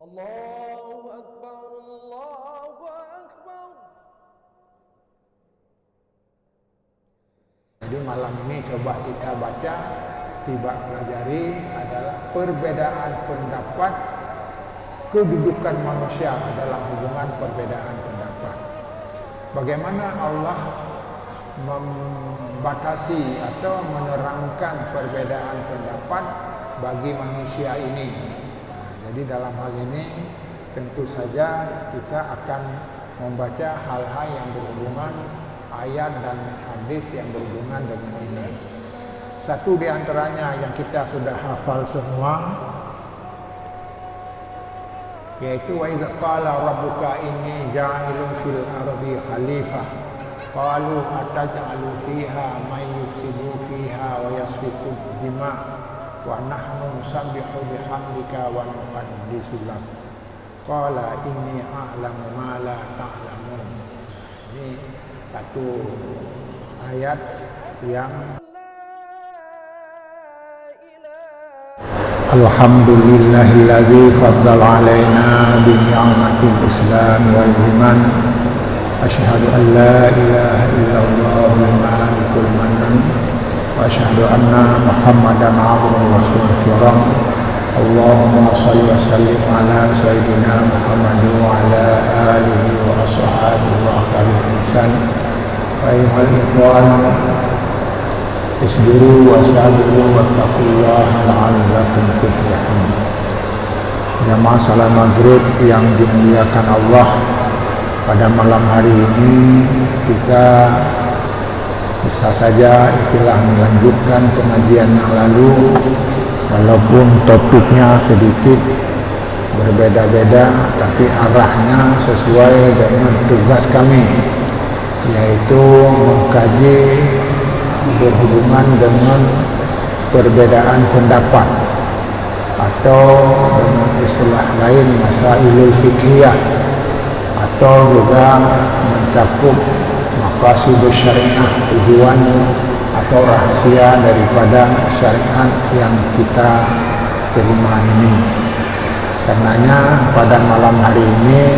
Allahu Akbar, Allahu Akbar. Jadi malam ini coba kita baca, tiba pelajari adalah perbedaan pendapat, kedudukan manusia dalam hubungan perbedaan pendapat. Bagaimana Allah membatasi atau menerangkan perbedaan pendapat bagi manusia ini. Jadi dalam hal ini tentu saja kita akan membaca hal-hal yang berhubungan ayat dan hadis yang berhubungan dengan ini. Satu di antaranya yang kita sudah hafal semua, yaitu wa idza qala rabbuka inni ja'ilun fil ardi khalifah qalu ataj'alu fiha may yufsidu fiha wa yasfiku dima wa nahnu nusabbihu bihamdika wa nuqaddisu lak qala inni a'lamu ma la ta'lamun. Ini satu ayat yang Alhamdulillahilladzi faddala alaina bi ni'matil Islam wal iman. Asyhadu an la ilaha illallahul malikul mannan wa asyhadu anna Muhammadan abduhu wa rasuluh kiram. Allahumma shalli wa sallim ala sayyidina Muhammad wa ala alihi wa ashabihi wa akramil ihsan. Ayyuhal ikhwan isbiru wa sabiru wattaqullaha la'allakum tuflihun. Jamaah salat maghrib yang dimuliakan Allah, pada malam hari ini kita bisa saja melanjutkan pengajian yang lalu, walaupun topiknya sedikit berbeda-beda, tapi arahnya sesuai dengan tugas kami, yaitu mengkaji berhubungan dengan perbedaan pendapat, atau dengan istilah lain masailul fiqhiyah, atau juga mencakup maqasidus syariah, tujuan atau rahasia daripada syariat yang kita terima ini. Karenanya pada malam hari ini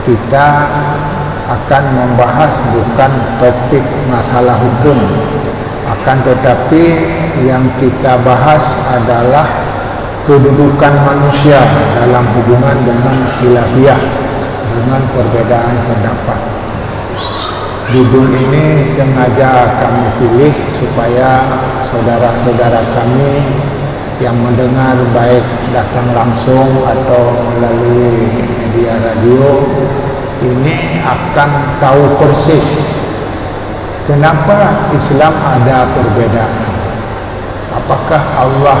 kita akan membahas bukan topik masalah hukum, akan tetapi yang kita bahas adalah kedudukan manusia dalam hubungan dengan khilafiyah, dengan perbedaan pendapat. Judul ini sengaja kami pilih supaya saudara-saudara kami yang mendengar, baik datang langsung atau melalui media radio, ini akan tahu persis kenapa Islam ada perbedaan. Apakah Allah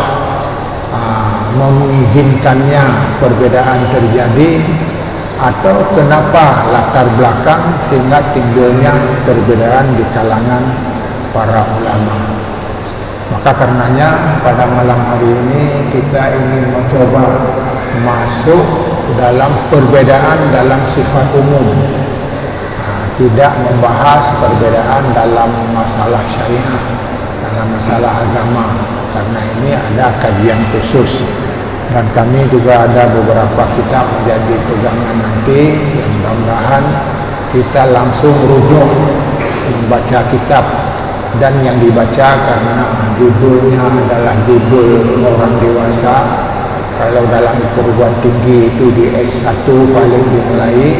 mengizinkannya perbedaan terjadi, atau kenapa latar belakang sehingga timbulnya perbedaan di kalangan para ulama. Maka karenanya pada malam hari ini kita ingin mencoba masuk dalam perbedaan dalam sifat umum, tidak membahas perbedaan dalam masalah syariat, dalam masalah agama, karena ini ada kajian khusus. Dan kami juga ada beberapa kitab menjadi pegangan nanti, yang mudah-mudahan kita langsung rujuk membaca kitab. Dan yang dibaca karena judulnya adalah judul orang dewasa. Kalau dalam perguruan tinggi itu di S1 paling dimulai,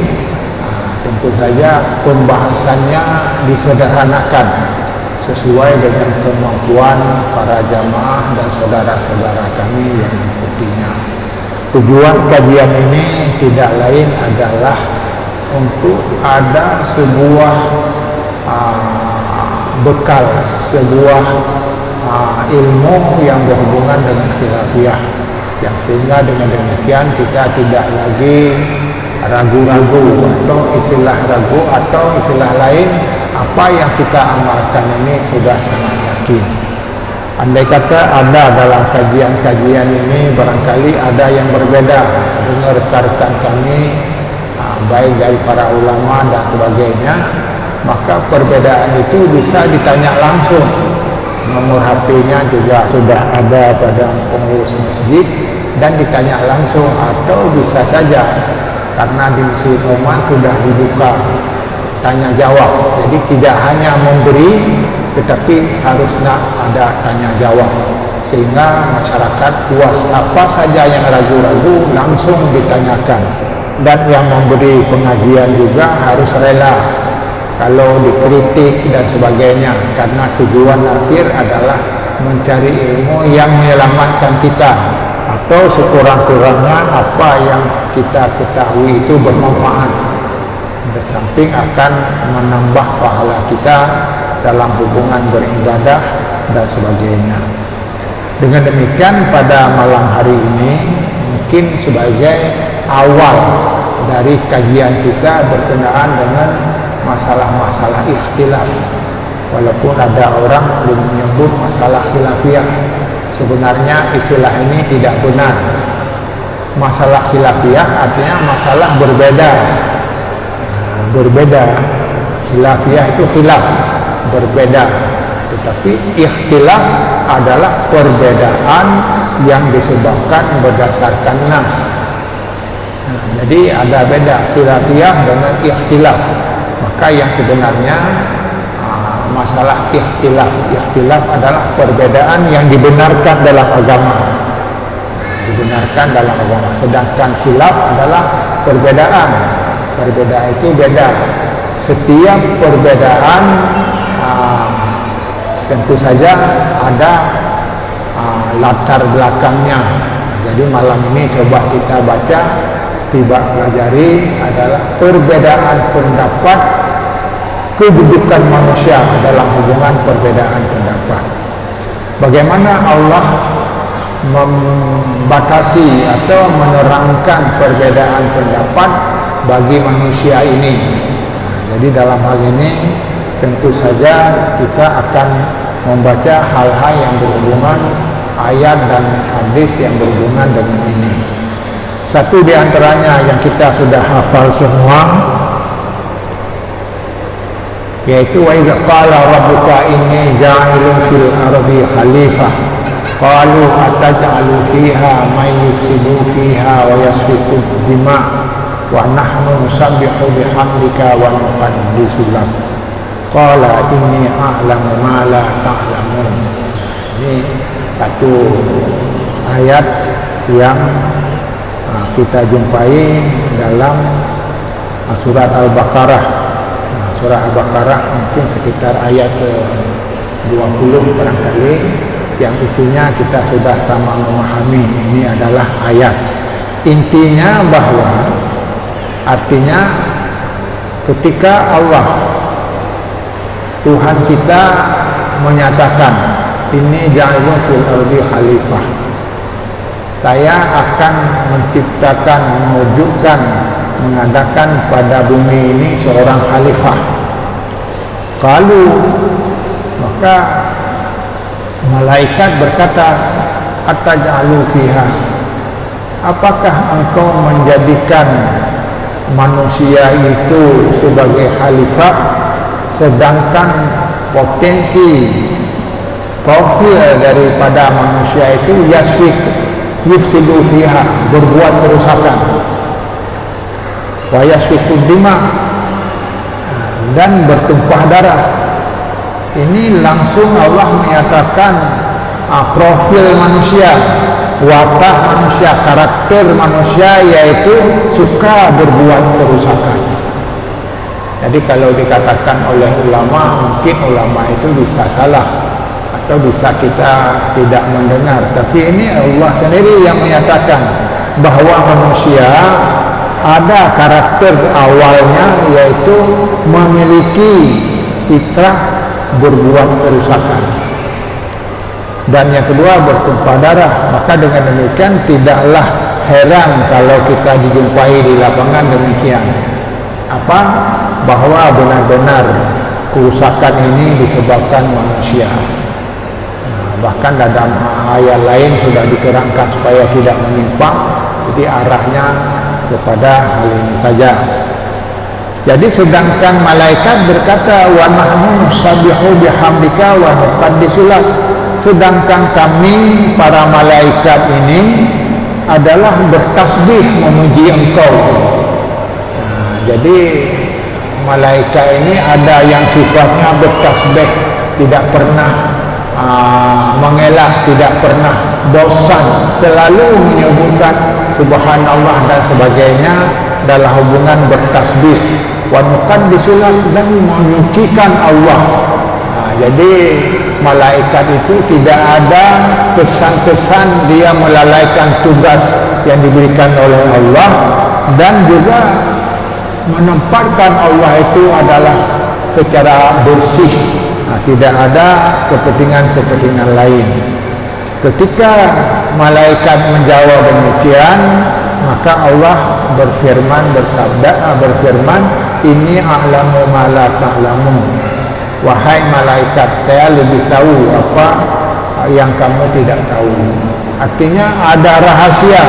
tentu saja pembahasannya disederhanakan sesuai dengan kemampuan para jamaah dan saudara-saudara kami yang mengikutinya. Tujuan kajian ini tidak lain adalah untuk ada sebuah bekal, sebuah ilmu yang berhubungan dengan khilafiyah, yang sehingga dengan demikian kita tidak lagi ragu-ragu atau istilah ragu atau istilah lain, apa yang kita amalkan ini sudah sangat yakin. Andai kata ada dalam kajian-kajian ini barangkali ada yang berbeda dengan rekan-rekan kami, baik dari para ulama dan sebagainya, maka perbedaan itu bisa ditanya langsung. Nomor HP-nya juga sudah ada pada pengurus masjid, dan ditanya langsung, atau bisa saja karena di Masjid Oman sudah dibuka tanya jawab, jadi tidak hanya memberi tetapi harusnya ada tanya jawab, sehingga masyarakat puas. Apa saja yang ragu-ragu langsung ditanyakan, dan yang memberi pengajian juga harus rela kalau dikritik dan sebagainya, karena tujuan akhir adalah mencari ilmu yang menyelamatkan kita, atau sekurang-kurangnya apa yang kita ketahui itu bermanfaat, di samping akan menambah pahala kita dalam hubungan beribadah dan sebagainya. Dengan demikian pada malam hari ini mungkin sebagai awal dari kajian kita berkenaan dengan masalah-masalah ikhtilaf, walaupun ada orang belum menyebut masalah khilafiyah. Sebenarnya istilah ini tidak benar. Masalah khilafiyah artinya masalah berbeda. Berbeda. Khilafiyah itu khilaf, berbeda. Tetapi ikhtilaf adalah perbedaan yang disebabkan berdasarkan nas. Jadi ada beda khilafiyah dengan ikhtilaf. Maka yang sebenarnya masalah ikhtilaf adalah perbedaan yang dibenarkan dalam agama, sedangkan khilaf adalah perbedaan itu beda. Setiap perbedaan tentu saja ada latar belakangnya. Jadi malam ini coba kita baca, pelajari adalah perbedaan pendapat, kedudukan manusia dalam hubungan perbedaan pendapat. Bagaimana Allah membatasi atau menerangkan perbedaan pendapat bagi manusia ini. Jadi dalam hal ini tentu saja kita akan membaca hal-hal yang berhubungan, ayat dan hadis yang berhubungan dengan ini. Satu di antaranya yang kita sudah hafal semua, yaitu wa idza qala rabbuka inni ja'ilun fil ardi khalifah qalu ataj'alu fiha may yufsidu fiha wa yasfiku dima wa nahnu nusabbihu bihamdika wa nuqaddisu lak qala inni a'lamu ma la ta'lamun. Ini satu ayat yang kita jumpai dalam surat Al-Baqarah. Surah Al-Baqarah mungkin sekitar ayat 20 barangkali, yang isinya kita sudah sama memahami. Ini adalah ayat intinya, bahwa artinya ketika Allah Tuhan kita menyatakan ini ja'ilun fil ardi khalifah, saya akan menciptakan, mewujudkan, mengadakan pada bumi ini seorang khalifah. Kalau maka malaikat berkata, ataj'alu fiha, apakah engkau menjadikan manusia itu sebagai khalifah, sedangkan potensi profil daripada manusia itu yufsidu fiha, berbuat kerusakan, wa yasfiku dima, dan bertumpah darah. Ini langsung Allah menyatakan profil manusia, watak manusia, karakter manusia, yaitu suka berbuat kerusakan. Jadi kalau dikatakan oleh ulama, mungkin ulama itu bisa salah atau bisa kita tidak mendengar, tapi ini Allah sendiri yang menyatakan bahwa manusia ada karakter awalnya, yaitu memiliki fitrah berbuat kerusakan, dan yang kedua bertumpah darah. Maka dengan demikian tidaklah heran kalau kita dijumpai di lapangan demikian, bahwa benar-benar kerusakan ini disebabkan manusia. Bahkan dalam ayat lain sudah diterangkan supaya tidak menyimpang, jadi arahnya kepada hal ini saja. Jadi sedangkan malaikat berkata, wa nahnu nusabbihu bihamdika wa nuqaddisu lak, sedangkan kami para malaikat ini adalah bertasbih memuji Engkau. Jadi malaikat ini ada yang sifatnya bertasbih, tidak pernah mengelak, tidak pernah bosan, selalu menyebutkan subhanallah dan sebagainya dalam hubungan bertasbih. Wa nuqaddisulah, dan menyucikan Allah. Jadi malaikat itu tidak ada kesan-kesan dia melalaikan tugas yang diberikan oleh Allah, dan juga menempatkan Allah itu adalah secara bersih. Tidak ada kepentingan-kepentingan lain. Ketika malaikat menjawab demikian, maka Allah berfirman, berfirman, ini a'lamu ma la ta'lamun. Wahai malaikat, saya lebih tahu apa yang kamu tidak tahu. Artinya ada rahasia.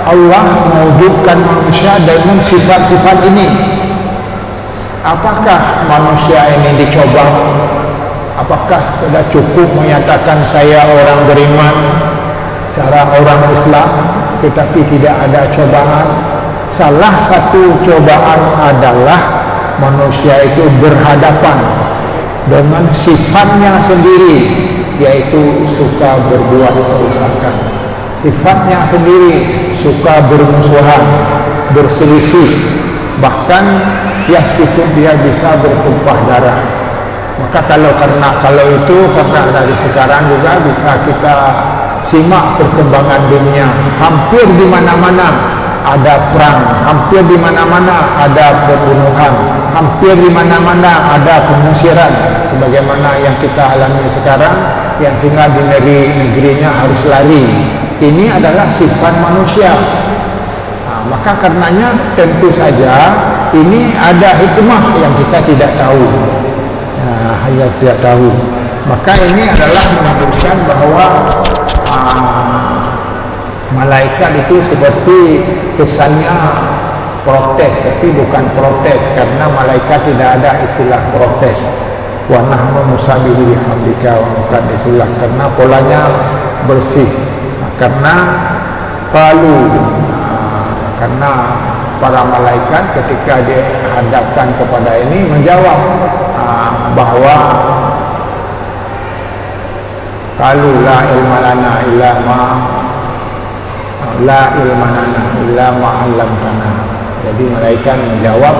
Allah mewujudkan manusia dengan sifat-sifat ini. Apakah manusia ini dicoba? Apakah sudah cukup menyatakan saya orang beriman, cara orang Islam, tetapi tidak ada cobaan? Salah satu cobaan adalah manusia itu berhadapan dengan sifatnya sendiri, yaitu suka berbuat kerusakan. Sifatnya sendiri suka bermusuhan, berselisih, bahkan dia bisa bertumpah darah. Maka kalau dari sekarang juga bisa kita simak perkembangan dunia. Hampir di mana-mana ada perang, hampir di mana-mana ada pembunuhan, hampir di mana-mana ada pengusiran, sebagaimana yang kita alami sekarang, yang sehingga di negerinya harus lari. Ini adalah sifat manusia. Maka karenanya tentu saja ini ada hikmah yang kita tidak tahu. Maka ini adalah menunjukkan bahwa malaikat itu seperti kesannya protes, tapi bukan protes, karena malaikat tidak ada istilah protes. Wa nahnu nusabbihu bihamdika wa nuqaddisulah, karena polanya bersih. Karena karena para malaikat ketika dihadapkan kepada ini menjawab bahwa qalu la ilma lana illa ma 'allamtana. Jadi malaikat menjawab,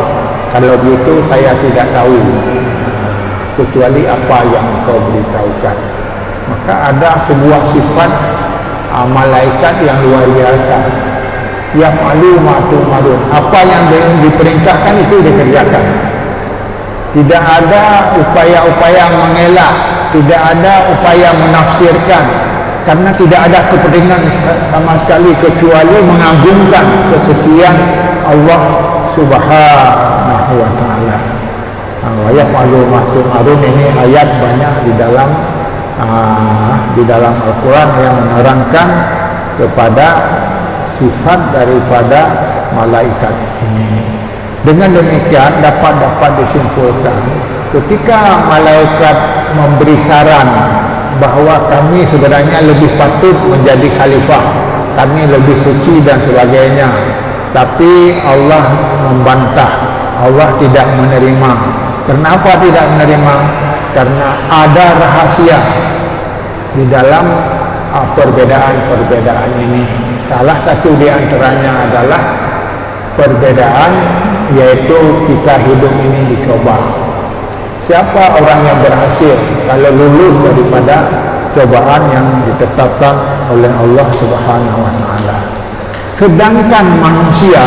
kalau begitu saya tidak tahu kecuali apa yang kau beritahukan. Maka ada sebuah sifat malaikat yang luar biasa. Ya'malu ma tu'marun, apa yang diperintahkan itu dikerjakan. Tidak ada upaya-upaya mengelak, tidak ada upaya menafsirkan, karena tidak ada kepentingan sama sekali kecuali mengagungkan kesekian Allah Subhanahu wa taala. Wa ya'malu ma tu'marun, ini ayat banyak di dalam Al-Quran yang menerangkan kepada sifat daripada malaikat ini. Dengan demikian dapat disimpulkan, ketika malaikat memberi saran bahwa kami sebenarnya lebih patut menjadi khalifah, kami lebih suci dan sebagainya, tapi Allah membantah, Allah tidak menerima. Kenapa tidak menerima? Karena ada rahasia di dalam perbedaan-perbedaan ini. Salah satu di antaranya adalah perbedaan, yaitu kita hidup ini dicoba. Siapa orang yang berhasil kalau lulus daripada cobaan yang ditetapkan oleh Allah Subhanahu wa taala? Sedangkan manusia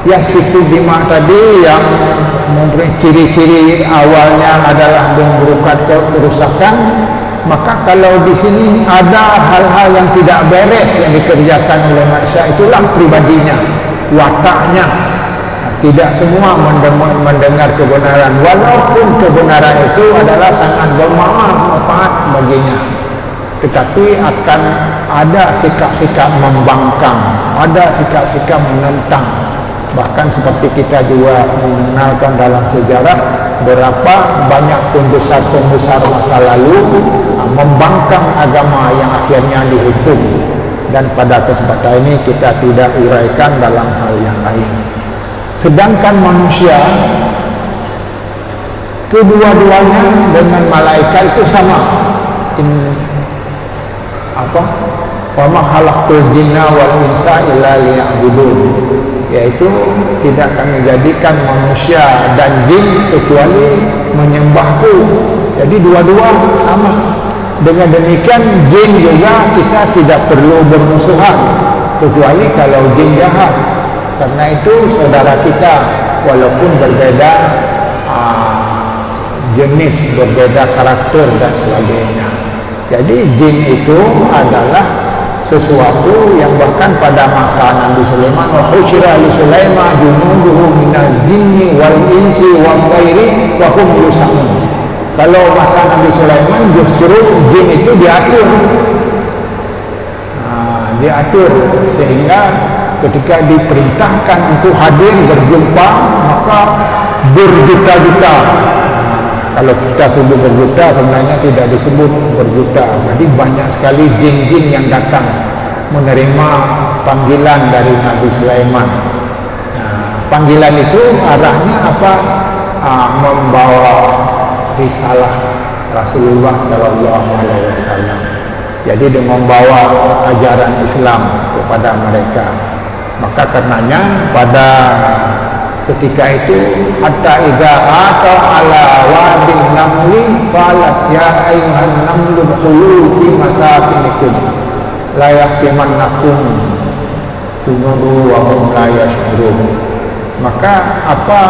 yasfiku bima tadi yang mempunyai ciri-ciri awalnya adalah memburukan kerusakan, maka kalau di sini ada hal-hal yang tidak beres yang dikerjakan oleh manusia, itulah pribadinya, wataknya. Tidak semua mendengar kebenaran, walaupun kebenaran itu adalah sangat bermanfaat baginya, tetapi akan ada sikap-sikap membangkang, ada sikap-sikap menentang. Bahkan seperti kita juga mengenalkan dalam sejarah, berapa banyak pembesar-pembesar masa lalu membangkang agama yang akhirnya dihukum. dan pada kesempatan ini kita tidak uraikan dalam hal yang lain. Sedangkan manusia, kedua-duanya dengan malaikat itu sama. Wa ma khalaqtul jinna wal insa illa liya'budun, yaitu tidak kami jadikan manusia dan jin kecuali menyembahku. Jadi dua-dua sama. Dengan demikian jin juga kita tidak perlu bermusuhan kecuali kalau jin jahat. Karena itu saudara kita walaupun berbeda jenis, berbeda karakter dan sebagainya. Jadi jin itu adalah sesuatu yang bahkan pada masa Nabi Sulaiman, wa husyira li Sulaiman junuduhu minal jinni wal insi wal thairi wa hum yusamun. Kalau masa Nabi Sulaiman justru jin itu diatur, diatur sehingga ketika diperintahkan untuk hadir berjumpa maka berjuta-juta. Kalau kita sebut berjuta sebenarnya tidak disebut berjuta. Jadi banyak sekali jin-jin yang datang menerima panggilan dari Nabi Sulaiman. Panggilan itu arahnya apa? Membawa risalah Rasulullah Sallallahu Alaihi Wasallam. Jadi dia membawa ajaran Islam kepada mereka. Maka karenanya pada ketika itu hatta idza ata ala wadin namli qalat ya ayyuhan namlu khulu fi masakinikum la yahtimannakum junudu wa hum la yashurun. Maka apa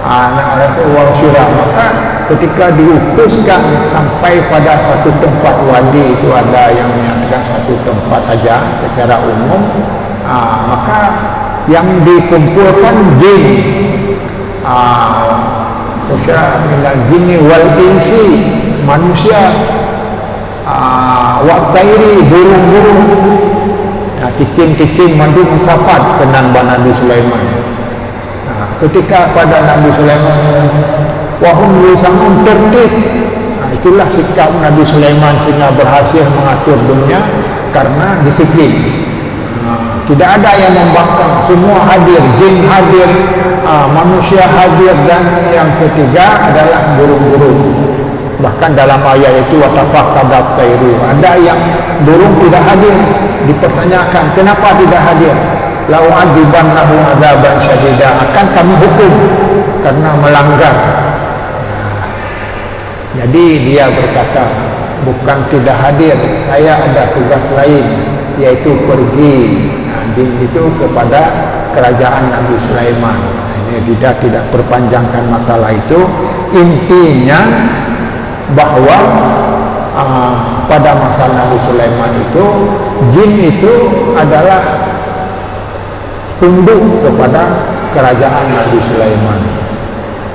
anak Rasulullah syurah, maka ketika diutuskan sampai pada satu tempat wadi, itu ada yang menyatakan satu tempat saja secara umum, maka yang dikumpulkan jin, minal jinni wal insi, manusia, wa thairi, burung-burung, cicing-cicing mandu musafat kenan Nabi Sulaiman. Ketika pada Nabi Sulaiman wahum yusamun tertib, itulah sikap Nabi Sulaiman sehingga berhasil mengatur dunia karena disiplin. Tidak ada yang membangkang, semua hadir, jin hadir, manusia hadir, dan yang ketiga adalah burung-burung. Bahkan dalam ayat itu watafaqadat tairu, ada yang burung tidak hadir, dipertanyakan kenapa tidak hadir. Lau adibannahu adzaban syadida, akan kami hukum karena melanggar. Jadi dia berkata, bukan tidak hadir, saya ada tugas lain, yaitu pergi itu kepada kerajaan Nabi Sulaiman. Ini tidak perpanjangkan masalah itu. Intinya bahwa pada masa Nabi Sulaiman itu jin itu adalah tunduk kepada kerajaan Nabi Sulaiman.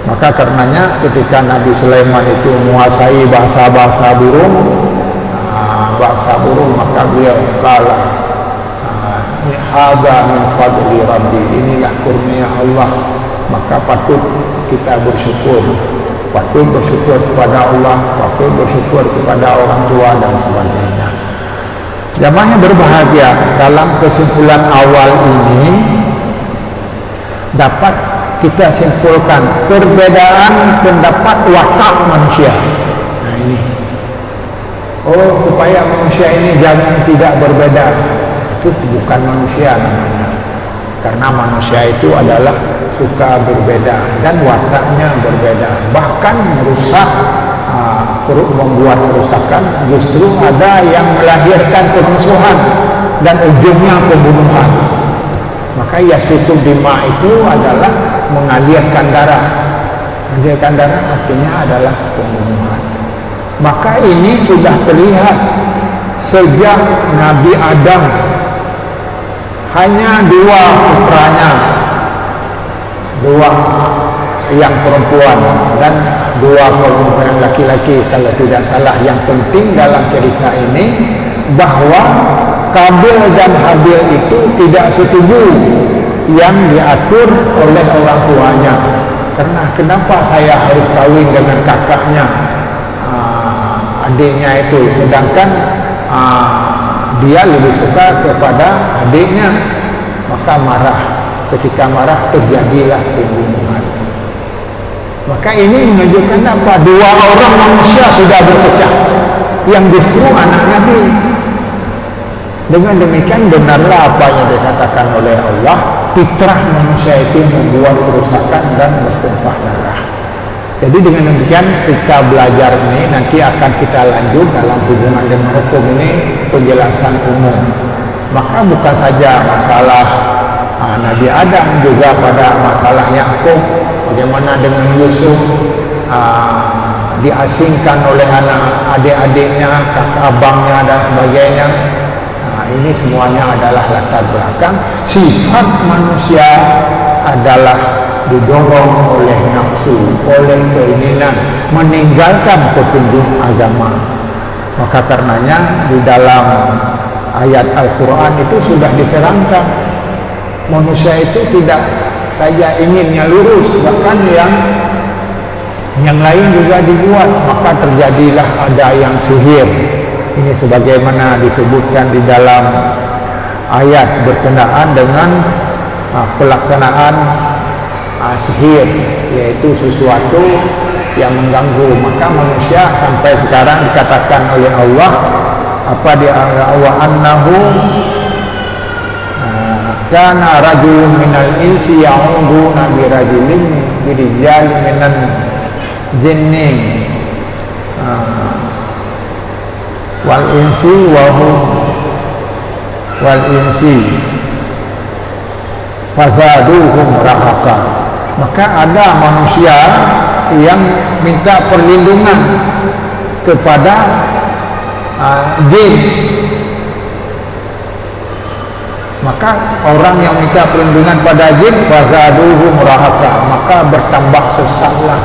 Maka karenanya ketika Nabi Sulaiman itu menguasai bahasa-bahasa burung, maka beliau kala hadza min fadli rabbi, inilah kurnia Allah, maka patut kita bersyukur, patut bersyukur kepada Allah, patut bersyukur kepada orang tua dan sebagainya. Jamaah yang berbahagia, dalam kesimpulan awal ini dapat kita simpulkan perbedaan pendapat watak manusia. Nah ini, supaya manusia ini jangan tidak berbeda, itu bukan manusia namanya. Karena manusia itu adalah suka berbeda dan wataknya berbeda, bahkan merusak, membuat kerusakan. Justru ada yang melahirkan permusuhan dan ujungnya pembunuhan. Maka yasfiku dima itu adalah mengalirkan darah. Mengalirkan darah artinya adalah pembunuhan. Maka ini sudah terlihat sejak Nabi Adam, hanya dua putranya, dua yang perempuan dan dua yang laki-laki kalau tidak salah. Yang penting dalam cerita ini bahwa Kabil dan Habil itu tidak setuju yang diatur oleh orang tuanya. Karena kenapa saya harus kawin dengan kakaknya, adiknya itu, sedangkan dia lebih suka kepada adiknya, maka marah. Ketika marah terjadilah pembunuhan. Maka ini menunjukkan apa? Dua orang manusia sudah berpecah, yang justru anak Nabi. Dengan demikian benarlah apa yang dikatakan oleh Allah, fitrah manusia itu membuat kerusakan dan bertumpah darah. Jadi dengan demikian kita belajar ini nanti akan kita lanjut dalam hubungan dengan hukum ini penjelasan umum. Maka bukan saja masalah Nabi Adam, juga pada masalah Yakub, bagaimana dengan Yusuf diasingkan oleh anak adik-adiknya, kakak abangnya dan sebagainya. Ini semuanya adalah latar belakang. Sifat manusia adalah didorong oleh nafsu, oleh keinginan meninggalkan petunjuk agama. Maka karenanya di dalam ayat Al-Quran itu sudah diterangkan, manusia itu tidak saja inginnya lurus, bahkan yang lain juga dibuat. Maka terjadilah ada yang sihir. Ini sebagaimana disebutkan di dalam ayat berkenaan dengan pelaksanaan sihir, yaitu sesuatu yang mengganggu. Maka manusia sampai sekarang dikatakan oleh Allah apa di wa annahu kana rajulun minal insi ya'uduna bi rajulin bi rijalin minan jinni wal insi wal insi fazaduhum rahaka. Maka ada manusia yang minta perlindungan kepada jin. Maka orang yang minta perlindungan pada jin fazaduhum rahaka, maka bertambah sesatlah.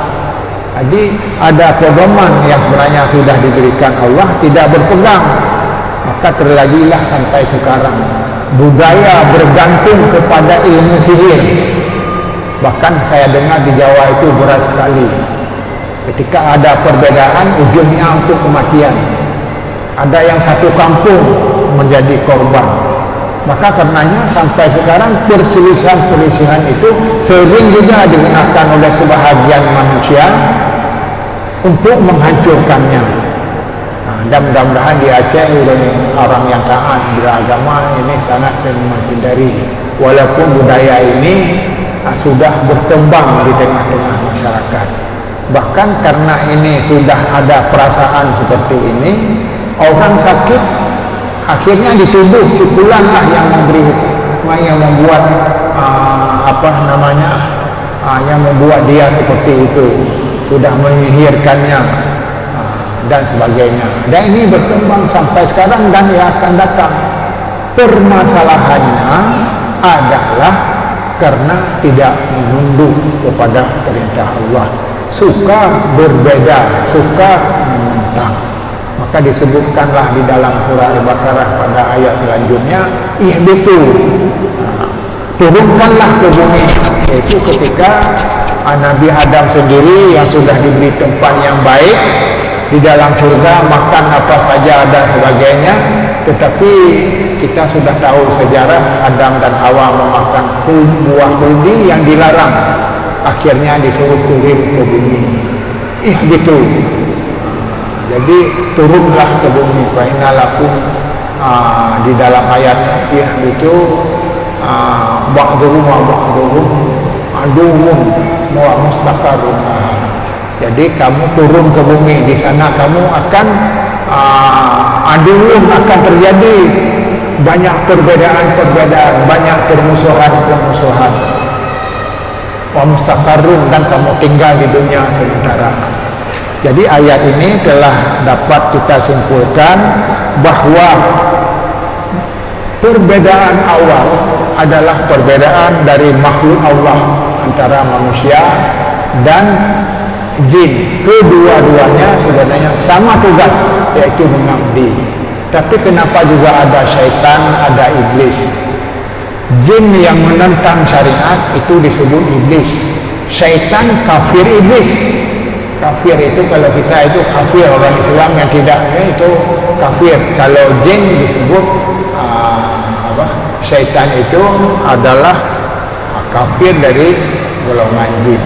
Jadi ada pedoman yang sebenarnya sudah diberikan Allah tidak berpegang, maka terjadilah sampai sekarang budaya bergantung kepada ilmu sihir. Bahkan saya dengar di Jawa itu berat sekali, ketika ada perbedaan ujungnya untuk kematian. Ada yang satu kampung menjadi korban. Maka karenanya sampai sekarang perselisihan itu sering juga digunakan oleh sebahagian manusia untuk menghancurkannya. Dan mudah-mudahan di Aceh oleh orang yang taat beragama ini sangat menghindari, walaupun budaya ini sudah berkembang di tengah-tengah masyarakat. Bahkan karena ini sudah ada perasaan seperti ini, orang sakit akhirnya dituduh si fulan lah yang membuat yang membuat dia seperti itu, sudah menyihirkannya dan sebagainya. Dan ini berkembang sampai sekarang dan yang akan datang. Permasalahannya adalah karena tidak menunduk kepada perintah Allah, suka berbeda, suka menentang. Maka disebutkanlah di dalam surah Al-Baqarah pada ayat selanjutnya, ihbitu, turunkanlah ke bumi. Yaitu ketika Nabi Adam sendiri yang sudah diberi tempat yang baik di dalam surga, makan apa saja dan sebagainya. Tetapi kita sudah tahu sejarah Adam dan Hawa memakan buah khuldi yang dilarang. Akhirnya disuruh turun ke bumi. Ihbitu. Jadi turunlah ke bumi. Fa innalakum di dalam ayat itu ba'dhum wa ba'dhum aduwwun wa mustaqarrun. Jadi kamu turun ke bumi, di sana kamu akan aduwwun, akan terjadi banyak perbedaan, banyak permusuhan. Wa mustaqarrun, dan kamu tinggal di dunia sementara. Jadi ayat ini telah dapat kita simpulkan bahwa perbedaan awal adalah perbedaan dari makhluk Allah antara manusia dan jin. Kedua-duanya sebenarnya sama tugas, yaitu mengabdi. Tapi kenapa juga ada syaitan, ada iblis? Jin yang menentang syariat itu disebut iblis. Syaitan kafir iblis. Kafir itu kalau kita itu kafir, orang Islam yang tidak itu kafir. Kalau jin disebut syaitan itu adalah kafir dari golongan jin.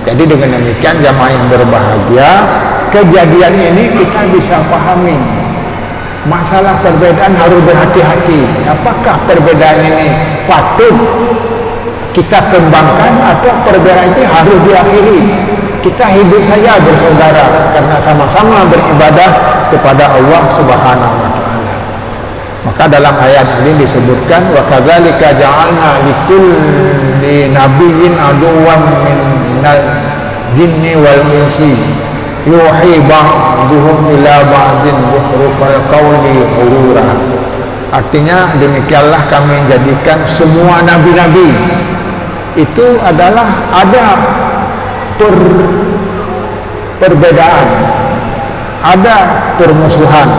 Jadi dengan demikian jamaah yang berbahagia, kejadian ini kita bisa pahami. Masalah perbedaan harus berhati-hati. Apakah perbedaan ini patut kita kembangkan atau perbedaan itu harus diakhiri? Kita hidup saja bersaudara karena sama-sama beribadah kepada Allah Subhanahu wa taala. Maka dalam ayat ini disebutkan wa kadzalika ja'alna likulli nabiyyin aduwwan minal jinni wal insi yuhi ba'duhum ila ba'din zukhrufal qawli ghurura. Artinya demikianlah kami menjadikan semua nabi-nabi itu adalah ada perbedaan, ada permusuhan,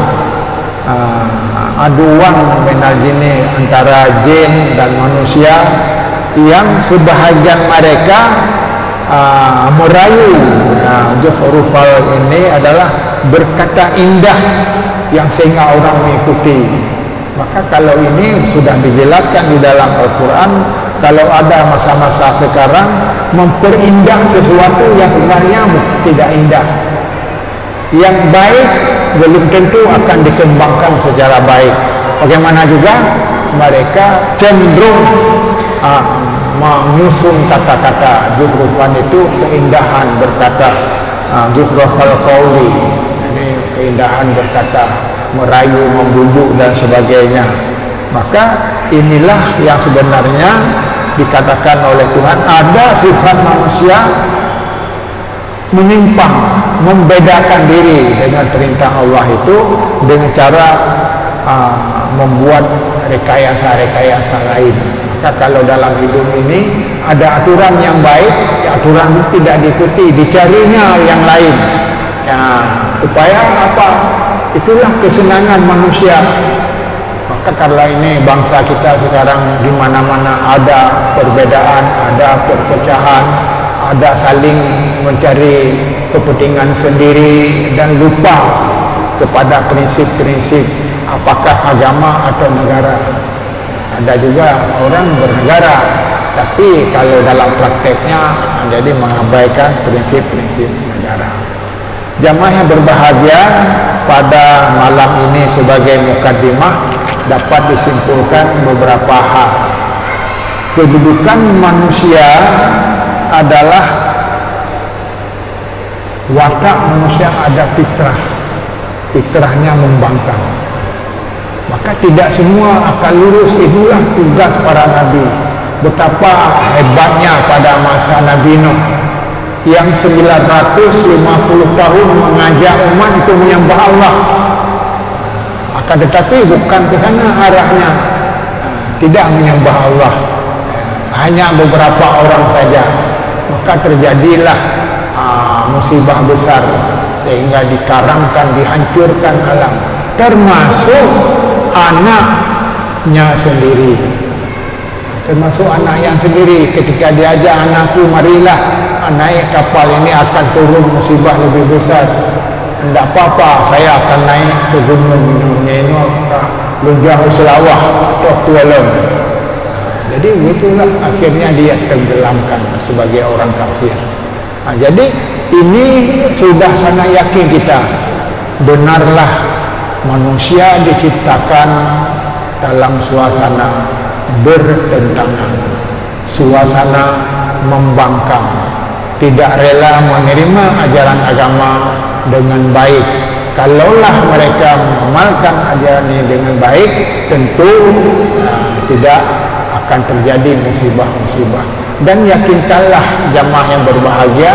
aduan minal jinni antara jin dan manusia yang sebahagian mereka merayu. Zukhrufal ini adalah berkata indah yang sehingga orang mengikuti. Maka kalau ini sudah dijelaskan di dalam Al-Quran, kalau ada masa-masa sekarang memperindah sesuatu yang sebenarnya tidak indah, yang baik belum tentu akan dikembangkan secara baik. Bagaimana juga mereka cenderung mengusung kata-kata zukhrufan itu keindahan berkata, zukhrufal qawli ini keindahan berkata, merayu, membujuk dan sebagainya. Maka inilah yang sebenarnya dikatakan oleh Tuhan, ada sifat manusia menyimpang, membedakan diri dengan perintah Allah itu dengan cara membuat rekayasa-rekayasa lain. Maka kalau dalam hidup ini ada aturan yang baik, aturan itu tidak diikuti, dicarinya yang lain. Upaya apa? Itulah kesenangan manusia. Maka karena ini bangsa kita sekarang di mana-mana ada perbedaan, ada perpecahan, ada saling mencari kepentingan sendiri dan lupa kepada prinsip-prinsip apakah agama atau negara. Ada juga orang bernegara, tapi kalau dalam prakteknya jadi mengabaikan prinsip-prinsip negara. Jamaah yang berbahagia, pada malam ini sebagai mukaddimah dapat disimpulkan beberapa hal. Kedudukan manusia adalah watak manusia ada fitrah, fitrahnya membangkang. Maka tidak semua akal lurus. Itulah tugas para nabi. Betapa hebatnya pada masa Nabi Nuh yang 950 tahun mengajak umat itu menyembah Allah. Akan tetapi bukan ke sana arahnya, tidak menyembah Allah, hanya beberapa orang saja. Maka terjadilah musibah besar sehingga dikaramkan, dihancurkan alam, termasuk anaknya sendiri, termasuk anak yang sendiri. Ketika diajak, anakku marilah naik kapal ini akan turun musibah lebih besar. Tidak apa-apa, saya akan naik ke gunung minumnya ini Lunjah Selawah atau Tualon. Jadi begitulah akhirnya dia tenggelamkan sebagai orang kafir. Jadi ini sudah sangat yakin kita, benarlah manusia diciptakan dalam suasana bertentangan, suasana membangkang, tidak rela menerima ajaran agama dengan baik. Kalaulah mereka mengamalkan ajaran ini dengan baik, tentu tidak akan terjadi musibah-musibah. Dan yakinkanlah jamaah yang berbahagia,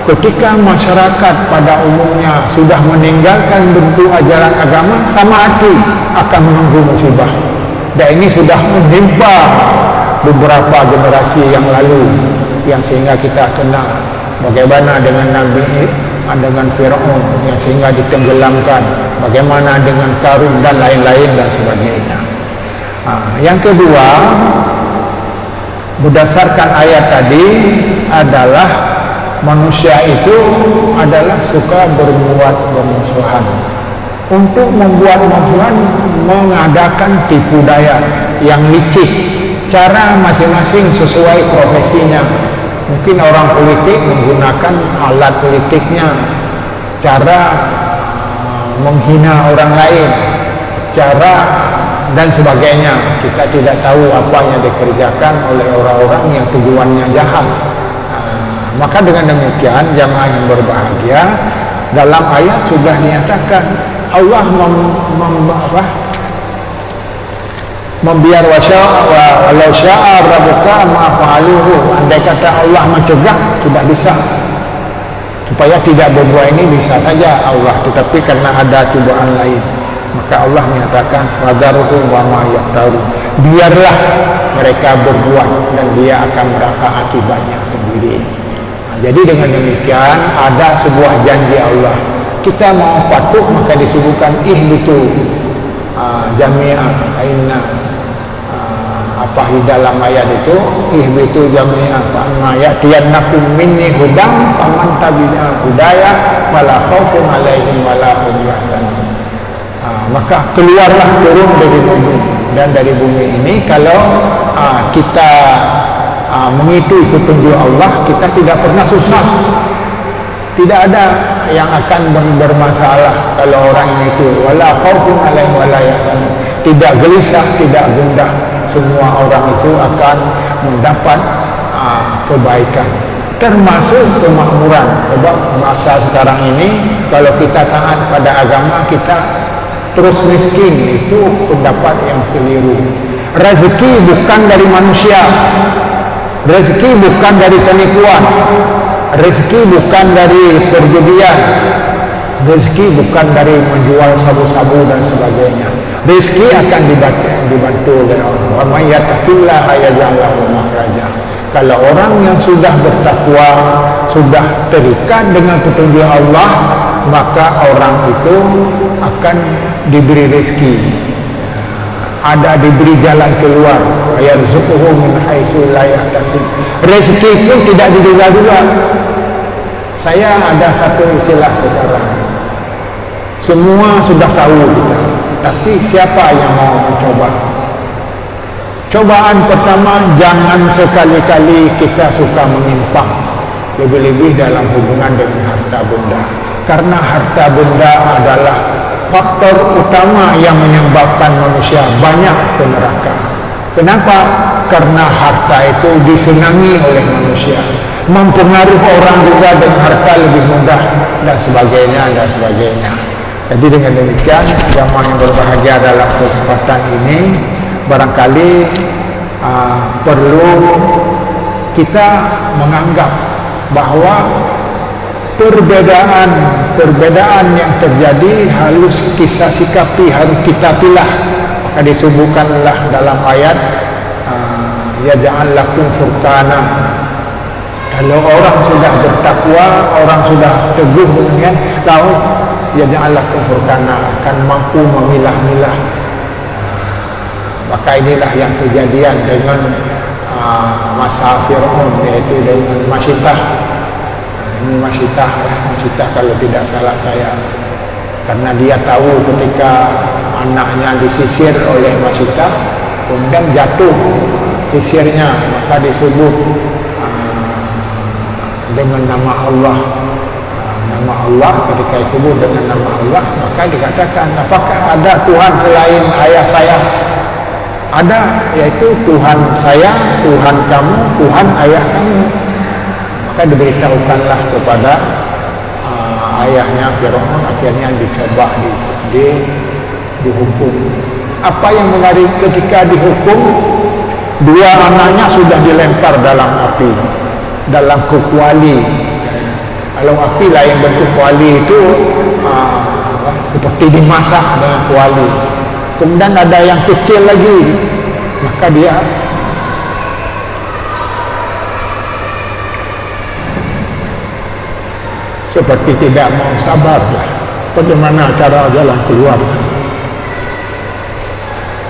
ketika masyarakat pada umumnya sudah meninggalkan bentuk ajaran agama, sama hati akan menunggu musibah. Dan ini sudah menimpa beberapa generasi yang lalu, yang sehingga kita kenal bagaimana dengan Nabi, dengan Fir'aun yang sehingga ditenggelamkan, bagaimana dengan Qarun dan lain-lain dan sebagainya. Yang kedua, berdasarkan ayat tadi adalah manusia itu adalah suka berbuat bermusuhan. Untuk membuat musuhan mengadakan tipu daya yang licik, cara masing-masing sesuai profesinya. Mungkin orang politik menggunakan alat politiknya, cara menghina orang lain, cara dan sebagainya. Kita tidak tahu apa yang dikerjakan oleh orang-orang yang tujuannya jahat. Maka dengan demikian jamaah yang berbahagia, dalam ayat sudah dinyatakan Allah membiar walau sya'a rabbuka ma fa'aluhu. Andai kata Allah mencegah, sudah bisa supaya tidak berbuat ini, bisa saja Allah, tetapi karena ada cobaan lain, maka Allah menyatakan wadaruhum wa ma yaftaru, biarlah mereka berbuat dan dia akan merasa akibatnya sendiri. Jadi dengan demikian ada sebuah janji Allah, kita mau patuh maka disebutkan ihbitu jami'ah aina apa di dalam ayat itu ihbitu jami'ah fa ya'tiyannakum minni hudam faman tabi'a hudaya wala khaufun 'alaihim wala hum yahzanun. Maka keluarlah turun dari bumi, dan dari bumi ini kalau kita mengikuti petunjuk Allah, kita tidak pernah susah, tidak ada yang akan bermasalah kalau orang itu wala khaufun 'alaihim wala yahzanun, tidak gelisah, tidak gundah. Semua orang itu akan mendapat kebaikan, termasuk kemakmuran. Sebab masa sekarang ini kalau kita taat pada agama, kita terus miskin, itu pendapat yang keliru. Rezeki bukan dari manusia, rezeki bukan dari penipuan, rezeki bukan dari perjudian, rezeki bukan dari menjual sabu-sabu dan sebagainya. Rezeki akan dibantu oleh Allah. Wa may yattaqillaha yaj'al lahu makhraja. Kalau orang yang sudah bertakwa, sudah terikat dengan petunjuk Allah, maka orang itu akan diberi rezeki, ada diberi jalan keluar. Yarzuquhu min haitsu la yahtasib. Rezeki pun tidak diduga-duga. Saya ada satu istilah sekarang, semua sudah tahu kita, tapi siapa yang mau mencoba? Cobaan pertama, jangan sekali-kali kita suka menyimpang, lebih-lebih dalam hubungan dengan harta benda, karena harta benda adalah faktor utama yang menyebabkan manusia banyak ke neraka. Kenapa? Karena harta itu disenangi oleh manusia, mempengaruhi orang juga dengan harta lebih mudah, dan sebagainya dan sebagainya. Jadi dengan demikian jamaah yang berbahagia dalam kesempatan ini, barangkali perlu kita menganggap bahwa perbedaan yang terjadi harus kita sikapi, harus kita pilah. Maka disebutkanlah dalam ayat yaj'al lakum furqana. Kalau orang sudah bertakwa, orang sudah teguh dengan tahu, yaj'al lakum furqana, akan mampu memilah-milah. Maka inilah yang kejadian dengan masa Fir'aun, yaitu dengan Masyitah. Ini Masyitah ya, Masyitah kalau tidak salah saya, karena dia tahu ketika anaknya disisir oleh Masyitah, kemudian jatuh sisirnya, maka disebut dengan nama Allah. Nama Allah, ketika disebut dengan nama Allah, maka dikatakan, apakah ada Tuhan selain ayah saya? Ada, yaitu Tuhan saya, Tuhan kamu, Tuhan ayah kamu. Maka diberitahukanlah kepada ayahnya Fir'aun, akhirnya dicoba dihukum. Apa yang menarik, ketika dihukum, dua anaknya sudah dilempar dalam api, dalam kuali. Kalau api lah yang bentuk kuali itu seperti dimasak dengan kuali. Kemudian ada yang kecil lagi, maka dia seperti tidak mau sabar lah, bagaimana cara jalan keluar.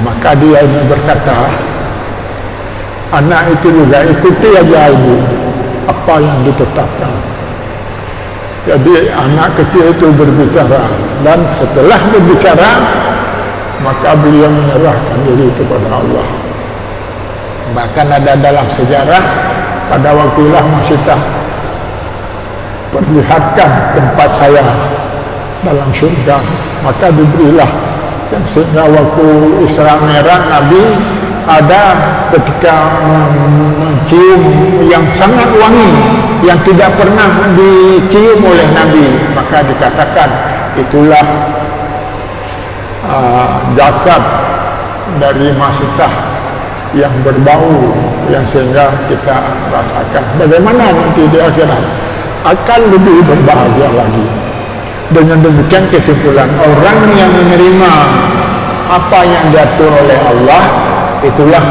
Maka dia ini berkata, anak itu juga ikuti aja ibu apa yang ditetapkan. Jadi anak kecil itu berbicara, dan setelah berbicara maka beliau menyerahkan diri kepada Allah. Bahkan ada dalam sejarah pada waktulah masih tak perlihatkan tempat saya dalam syurga, maka diberilah, dan sehingga waktu Isra Mi'raj Nabi ada ketika mencium yang sangat wangi yang tidak pernah dicium oleh Nabi, maka dikatakan itulah jasad dari Masitah yang berbau, yang sehingga kita rasakan bagaimana nanti di akhirat akan lebih berbahagia lagi. Dengan demikian kesimpulan, orang yang menerima apa yang diatur oleh Allah, itulah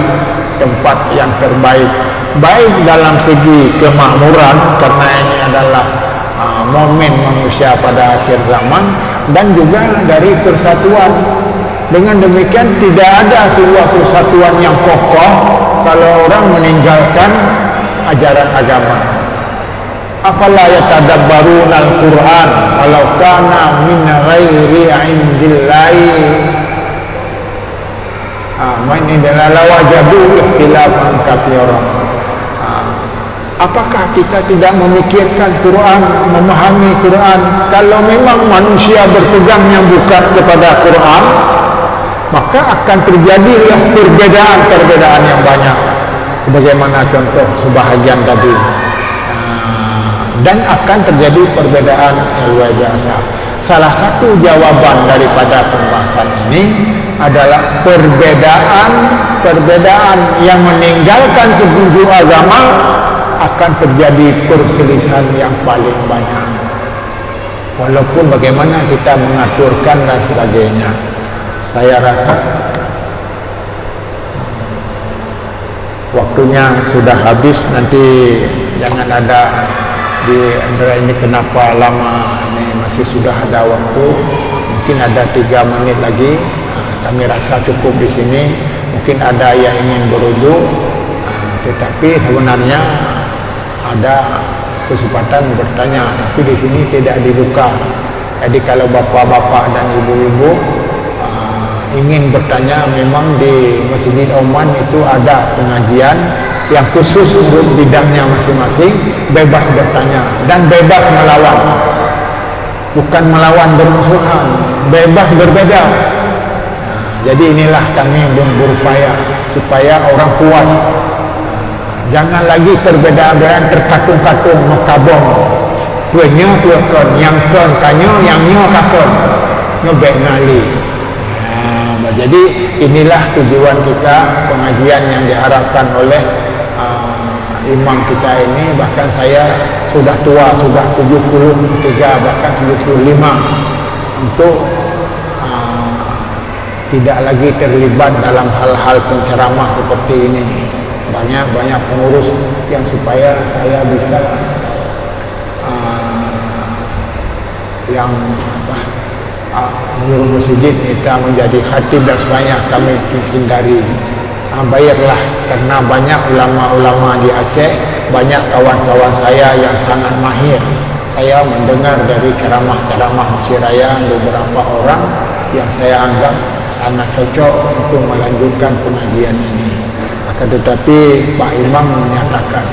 tempat yang terbaik, baik dalam segi kemakmuran, karena ini adalah momen manusia pada akhir zaman, dan juga dari persatuan. Dengan demikian tidak ada sebuah persatuan yang kokoh kalau orang meninggalkan ajaran agama. Afala yatadabbaruna al-Qur'an walau kana min ghairi 'indillahi man indana lawajadu ikhtilafan katsiran. Apakah kita tidak memikirkan Quran, memahami Quran? Kalau memang manusia berpegang yang bukan kepada Quran, maka akan terjadi perbedaan-perbedaan yang banyak, sebagaimana contoh sebahagian tadi, dan akan terjadi perbedaan yang luar biasa. Salah satu jawaban daripada pembahasan ini adalah perbedaan yang meninggalkan petunjuk agama akan terjadi perselisihan yang paling banyak. Walaupun bagaimana kita mengaturkan dan sebagainya, saya rasa waktunya sudah habis. Nanti jangan ada di antara ini kenapa lama ini, masih sudah ada waktu, mungkin ada 3 menit lagi. Kami rasa cukup di sini. Mungkin ada yang ingin berujung, tetapi sebenarnya ada kesempatan bertanya, tapi di sini tidak dibuka. Jadi kalau bapak-bapak dan ibu-ibu ingin bertanya, memang di Masjid Oman itu ada pengajian yang khusus untuk bidangnya masing-masing, bebas bertanya dan bebas melawan, bukan melawan bermusuhan, bebas berbeda. Jadi inilah kami berupaya supaya orang puas. Jangan lagi perbedaan-perbedaan terkatung-katung, mekabong, tuanya tuakan, yang kan kanyo, yang nyo kakon, nyobek ngali. Jadi inilah tujuan kita, pengajian yang diharapkan oleh imam kita ini. Bahkan saya sudah tua, sudah 73, bahkan 75, untuk tidak lagi terlibat dalam hal-hal penceramah seperti ini. Banyak pengurus yang supaya saya bisa yang menyuruh masjid kita menjadi khatib dan sebagainya, kami hindari. Bayarlah, karena banyak ulama-ulama di Aceh, banyak kawan-kawan saya yang sangat mahir. Saya mendengar dari ceramah-ceramah Masjid Raya beberapa orang yang saya anggap sangat cocok untuk melanjutkan pengajian ini. Akan tetapi Pak Imam menyatakan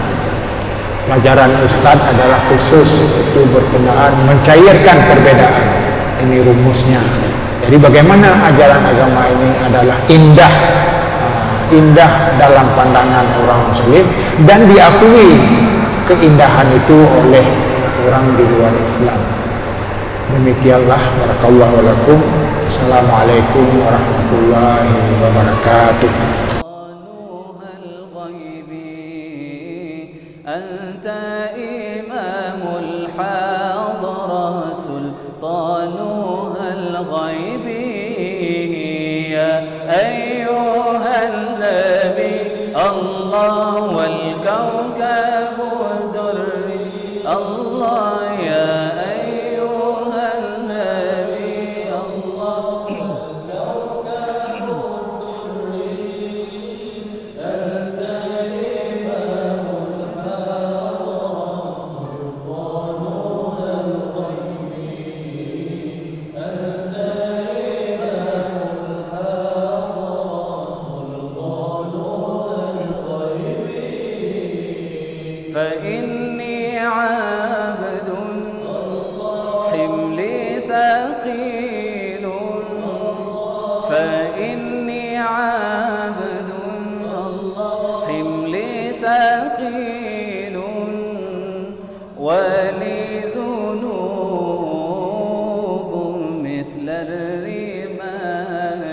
pelajaran Ustaz adalah khusus itu berkenaan mencairkan perbedaan. Ini rumusnya. Jadi bagaimana ajaran agama ini adalah indah dalam pandangan orang Muslim, dan diakui keindahan itu oleh orang di luar Islam. Demikianlah, barakallahu lakum. Assalamualaikum warahmatullahi wabarakatuh. Anta imamul hadra sultanuhal ghaibi, ya ayyuhan nabi Allah wal kawkabud durri Allah, ya ayyuhan nabi Allah wal kawkabud durri, anta imamul hadra sultanuhal فإني عبد حملي ثقيل فإني عبد حملي ثقيل ولي ذنوب مثل الرمال